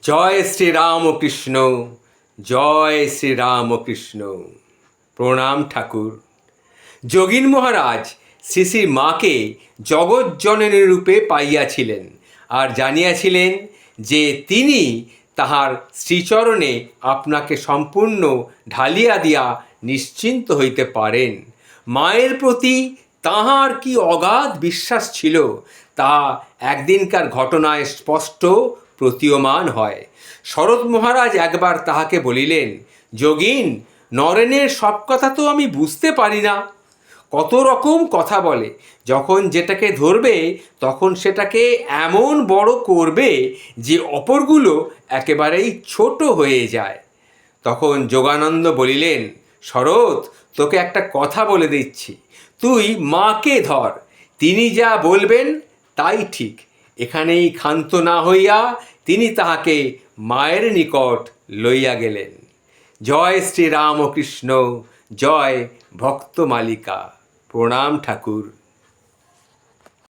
জয় শ্রীরামকৃষ্ণ, জয় শ্রীরামকৃষ্ণ। প্রণাম ঠাকুর। যোগীন মহারাজ শ্রী শ্রী মাকে জগজ্জননী রূপে পাইয়াছিলেন আর জানিয়াছিলেন যে তিনি তাহার শ্রীচরণে আপনাকে সম্পূর্ণ ঢালিয়া দিয়া নিশ্চিন্ত হইতে পারেন। মায়ের প্রতি তাহার কি অগাধ বিশ্বাস ছিল তা একদিনকার ঘটনায় স্পষ্ট প্রতীয়মান হয়। শরৎ মহারাজ একবার তাহাকে বলিলেন, যোগীন, নরেনের সব কথা তো আমি বুঝতে পারি না। কত রকম কথা বলে, যখন যেটাকে ধরবে তখন সেটাকে এমন বড় করবে যে অপরগুলো একেবারেই ছোট হয়ে যায়। তখন যোগানন্দ বলিলেন, শরৎ, তোকে একটা কথা বলে দিচ্ছি, তুই মাকে ধর, তিনি যা বলবেন তাই ঠিক। এখানেই ক্ষান্ত না হইয়া তিনি তাহাকে মায়ের নিকট লইয়া গেলেন। জয় শ্রীরামকৃষ্ণ, জয় ভক্ত মালিকা। প্রণাম ঠাকুর।